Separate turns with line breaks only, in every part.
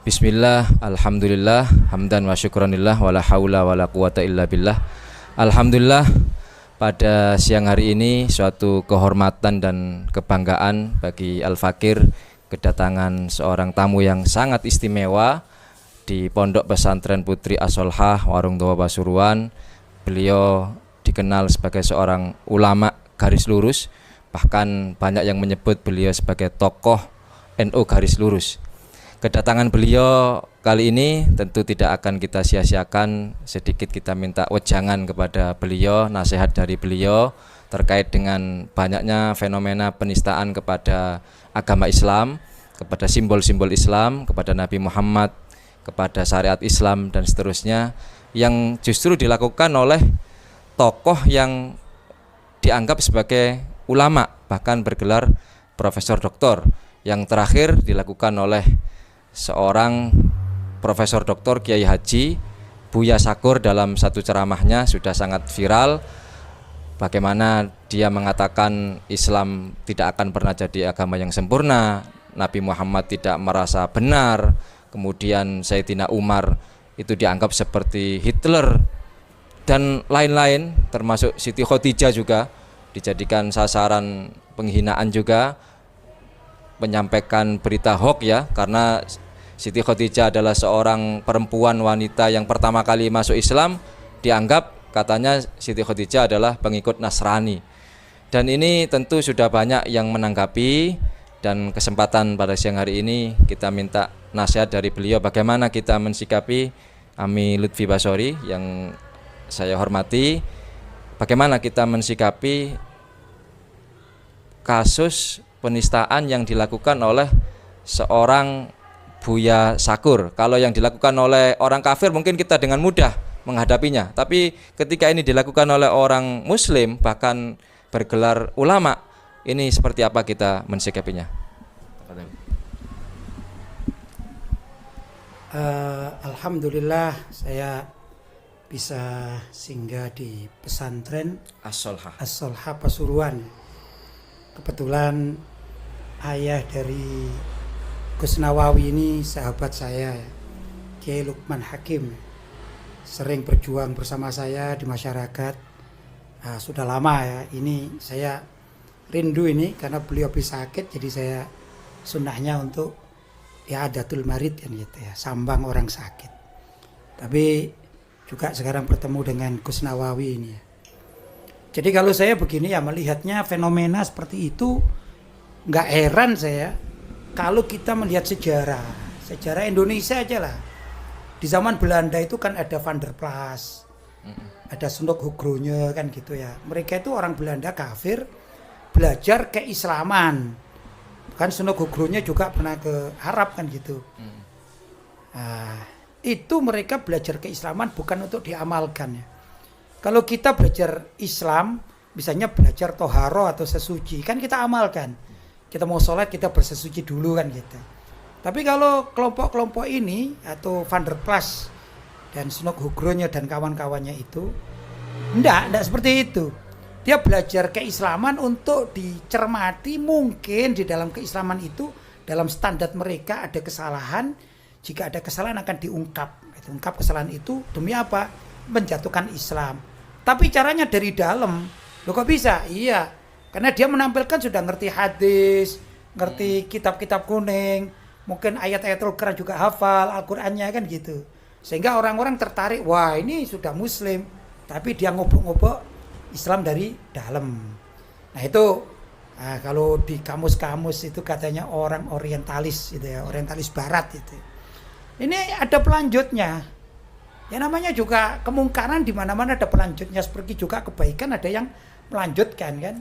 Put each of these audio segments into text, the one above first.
Bismillah, alhamdulillah, hamdan wa syukranillah, wala haula wala quwata illa billah. Alhamdulillah, pada siang hari ini suatu kehormatan dan kebanggaan bagi Al-Fakir kedatangan seorang tamu yang sangat istimewa di Pondok Pesantren Putri As-Solhah Warung Dawa Pasuruan. Beliau dikenal sebagai seorang ulama garis lurus, bahkan banyak yang menyebut beliau sebagai tokoh NU garis lurus. Kedatangan beliau kali ini tentu tidak akan kita sia-siakan. Sedikit kita minta wejangan kepada beliau, nasihat dari beliau terkait dengan banyaknya fenomena penistaan kepada agama Islam, kepada simbol-simbol Islam, kepada Nabi Muhammad, kepada syariat Islam dan seterusnya, yang justru dilakukan oleh tokoh yang dianggap sebagai ulama, bahkan bergelar profesor doktor. Yang terakhir dilakukan oleh seorang Profesor Dr. Kiai Haji Buya Sakur dalam satu ceramahnya sudah sangat viral, bagaimana dia mengatakan Islam tidak akan pernah jadi agama yang sempurna, Nabi Muhammad tidak merasa benar, kemudian Sayyidina Umar itu dianggap seperti Hitler dan lain-lain, termasuk Siti Khadijah juga dijadikan sasaran penghinaan juga, menyampaikan berita hoax ya, karena Siti Khadijah adalah seorang perempuan wanita yang pertama kali masuk Islam, dianggap katanya Siti Khadijah adalah pengikut Nasrani. Dan ini tentu sudah banyak yang menanggapi, dan kesempatan pada siang hari ini kita minta nasihat dari beliau bagaimana kita mensikapi Ami Lutfi Basori yang saya hormati, bagaimana kita mensikapi kasus penistaan yang dilakukan oleh seorang Buya Sakur. Kalau yang dilakukan oleh orang kafir mungkin kita dengan mudah menghadapinya, tapi ketika ini dilakukan oleh orang muslim bahkan bergelar ulama, ini seperti apa kita mensikapinya?
Alhamdulillah saya bisa singgah di pesantren As-Solhah Pasuruan. Kebetulan ayah dari Gus Nawawi ini sahabat saya, Kiai Lukman Hakim, sering berjuang bersama saya di masyarakat. Sudah lama ya, ini saya rindu ini karena beliau habis sakit, jadi saya sunnahnya untuk i'adatul marid kan gitu ya, sambang orang sakit. Tapi juga sekarang bertemu dengan Gus Nawawi ini ya. Jadi kalau saya begini ya melihatnya fenomena seperti itu, nggak heran saya kalau kita melihat sejarah Indonesia aja lah. Di zaman Belanda itu kan ada Van der Plas, ada Sundok Hugronje kan gitu ya. Mereka itu orang Belanda kafir belajar keislaman. Kan Sundok Hugronje juga pernah ke Arab kan gitu. Itu mereka belajar keislaman bukan untuk diamalkan ya. Kalau kita belajar Islam, misalnya belajar toharo atau sesuci, kan kita amalkan. Kita mau sholat, kita bersesuci dulu kan gitu. Tapi kalau kelompok-kelompok ini atau Van der Plas dan Sundok Hugronje dan kawan-kawannya itu, enggak seperti itu. Dia belajar keislaman untuk dicermati, mungkin di dalam keislaman itu, dalam standar mereka ada kesalahan. Jika ada kesalahan akan diungkap. Ungkap kesalahan itu demi apa? Menjatuhkan Islam. Tapi caranya dari dalam. Loh kok bisa? Iya. Karena dia menampilkan sudah ngerti hadis, ngerti kitab-kitab kuning, mungkin ayat-ayat Al-Quran juga hafal, Al-Qurannya kan gitu. Sehingga orang-orang tertarik, wah ini sudah muslim, tapi dia ngobok-ngobok Islam dari dalam. Nah itu, kalau di kamus-kamus itu katanya orang orientalis gitu ya, orientalis barat itu. Ini ada pelanjutnya. Ya namanya juga kemungkaran di mana-mana ada pelanjutnya, seperti juga kebaikan ada yang melanjutkan kan.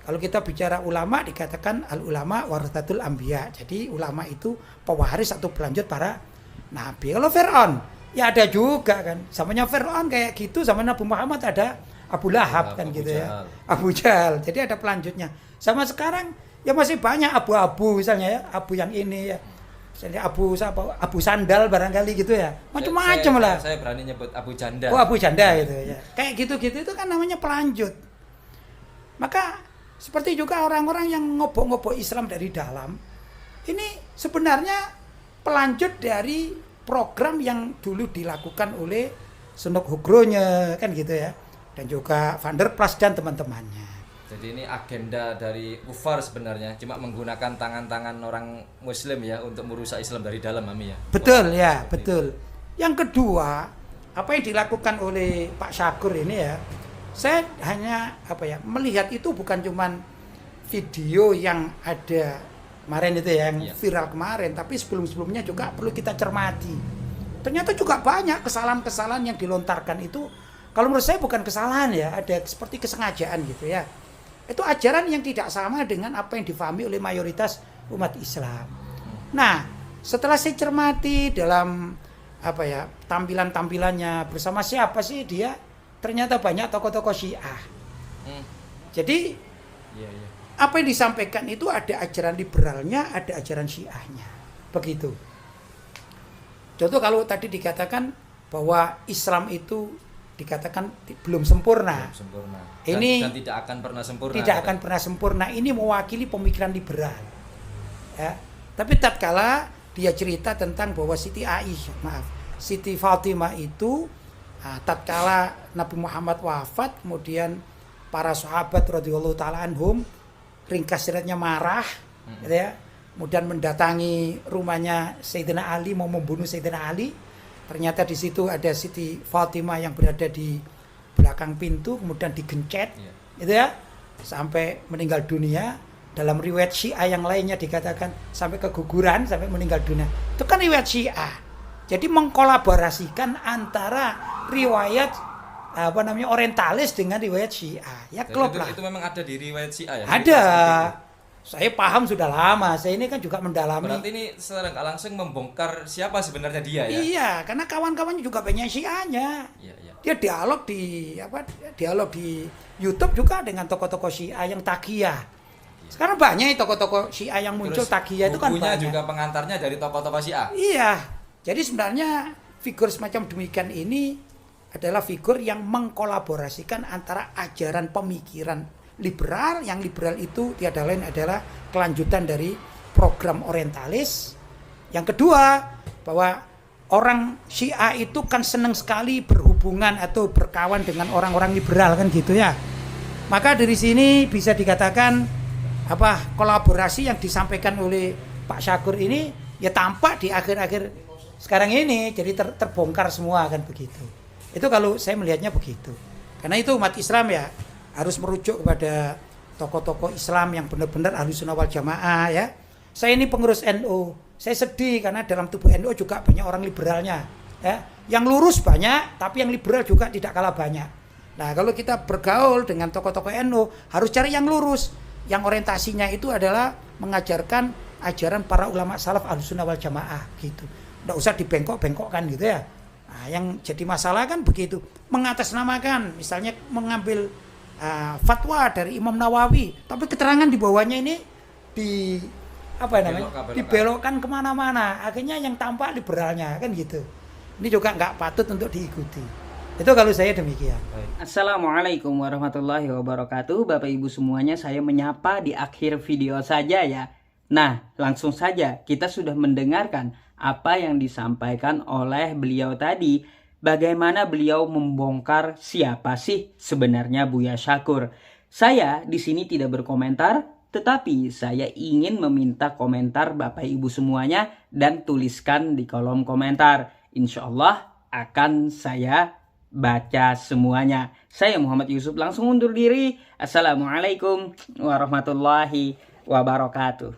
Kalau kita bicara ulama dikatakan al ulama warathatul anbiya. Jadi ulama itu pewaris atau pelanjut para nabi. Kalau Fir'aun ya ada juga kan. Zamanya Fir'aun kayak gitu, zaman Nabi Muhammad ada Abu Lahab kan gitu ya. Abu Jahal. Jadi ada pelanjutnya. Sama sekarang ya masih banyak abu-abu misalnya ya, abu yang ini ya. Misalnya Abu Sandal barangkali gitu ya. Macam-macam lah.
Saya berani nyebut Abu Janda.
Oh, Abu Janda gitu ya. Kayak gitu-gitu itu kan namanya pelanjut. Maka seperti juga orang-orang yang ngobok-ngobok Islam dari dalam. Ini sebenarnya pelanjut dari program yang dulu dilakukan oleh Sunuk Nugroho kan gitu ya, dan juga Van der Plas dan teman-temannya.
Jadi ini agenda dari kufar sebenarnya, cuma menggunakan tangan-tangan orang Muslim ya untuk merusak Islam dari dalam, Mami ya.
Betul ya, betul. Yang kedua, apa yang dilakukan oleh Pak Syakur ini ya, saya hanya melihat itu bukan cuman video yang ada kemarin itu ya, yang viral kemarin, tapi sebelum-sebelumnya juga perlu kita cermati. Ternyata juga banyak kesalahan-kesalahan yang dilontarkan itu, kalau menurut saya bukan kesalahan ya, ada seperti kesengajaan gitu ya. Itu ajaran yang tidak sama dengan apa yang difahami oleh mayoritas umat Islam. Nah, setelah saya cermati dalam tampilan-tampilannya bersama siapa sih dia, ternyata banyak tokoh-tokoh Syiah. Jadi apa yang disampaikan itu ada ajaran liberalnya, ada ajaran Syiahnya. Begitu. Contoh kalau tadi dikatakan bahwa Islam itu dikatakan belum sempurna. Ini
dan tidak akan pernah sempurna.
Tidak akan pernah sempurna. Ini mewakili pemikiran liberal. Ya. Tapi tatkala dia cerita tentang bahwa Siti Fatimah itu tatkala Nabi Muhammad wafat, kemudian para sahabat radhiyallahu taala anhum ringkas ceritanya marah, gitu ya. Kemudian mendatangi rumahnya Sayyidina Ali, mau membunuh Sayyidina Ali. Ternyata di situ ada Siti Fatimah yang berada di belakang pintu, kemudian digencet, gitu ya, sampai meninggal dunia. Dalam riwayat Syiah yang lainnya dikatakan sampai keguguran, sampai meninggal dunia. Itu kan riwayat Syiah. Jadi mengkolaborasikan antara riwayat orientalis dengan riwayat Syiah. Ya klop lah.
Itu memang ada di riwayat Syiah ya?
Ada. Saya paham sudah lama. Saya ini kan juga mendalami.
Berarti ini secara nggak langsung membongkar siapa sebenarnya dia ya?
Iya, karena kawan-kawannya juga banyak Syiahnya.
Iya.
Dia dialog di YouTube juga dengan tokoh-tokoh Syiah yang taqiyah. Sekarang banyak tokoh-tokoh Syiah yang muncul taqiyah itu kan banyak.
Juga pengantarnya dari tokoh-tokoh Syiah.
Iya. Jadi sebenarnya figur semacam demikian ini adalah figur yang mengkolaborasikan antara ajaran pemikiran liberal, yang liberal itu tiada lain adalah kelanjutan dari program orientalis. Yang kedua, bahwa orang Syiah itu kan senang sekali berhubungan atau berkawan dengan orang-orang liberal kan gitu ya. Maka dari sini bisa dikatakan kolaborasi yang disampaikan oleh Pak Syakur ini ya tampak di akhir-akhir sekarang ini jadi terbongkar semua kan begitu. Itu kalau saya melihatnya begitu. Karena itu umat Islam ya harus merujuk kepada tokoh-tokoh Islam yang benar-benar Ahlussunnah wal Jamaah ya. Saya ini pengurus NU. Saya sedih karena dalam tubuh NU juga banyak orang liberalnya ya. Yang lurus banyak, tapi yang liberal juga tidak kalah banyak. Nah, kalau kita bergaul dengan tokoh-tokoh NU harus cari yang lurus, yang orientasinya itu adalah mengajarkan ajaran para ulama salaf Ahlussunnah wal Jamaah gitu. Nggak usah dibengkok-bengkokkan gitu ya. Nah, yang jadi masalah kan begitu, mengatasnamakan, misalnya mengambil fatwa dari Imam Nawawi, tapi keterangan di bawahnya ini dibelokkan kemana-mana, akhirnya yang tampak liberalnya kan gitu. Ini juga nggak patut untuk diikuti. Itu kalau saya demikian.
Assalamualaikum warahmatullahi wabarakatuh. Bapak Ibu semuanya, saya menyapa di akhir video saja ya. Nah, langsung saja kita sudah mendengarkan apa yang disampaikan oleh beliau tadi. Bagaimana beliau membongkar siapa sih sebenarnya Buya Syakur. Saya di sini tidak berkomentar, tetapi saya ingin meminta komentar Bapak Ibu semuanya dan tuliskan di kolom komentar. Insya Allah akan saya baca semuanya. Saya Muhammad Yusuf langsung undur diri. Assalamualaikum warahmatullahi wabarakatuh.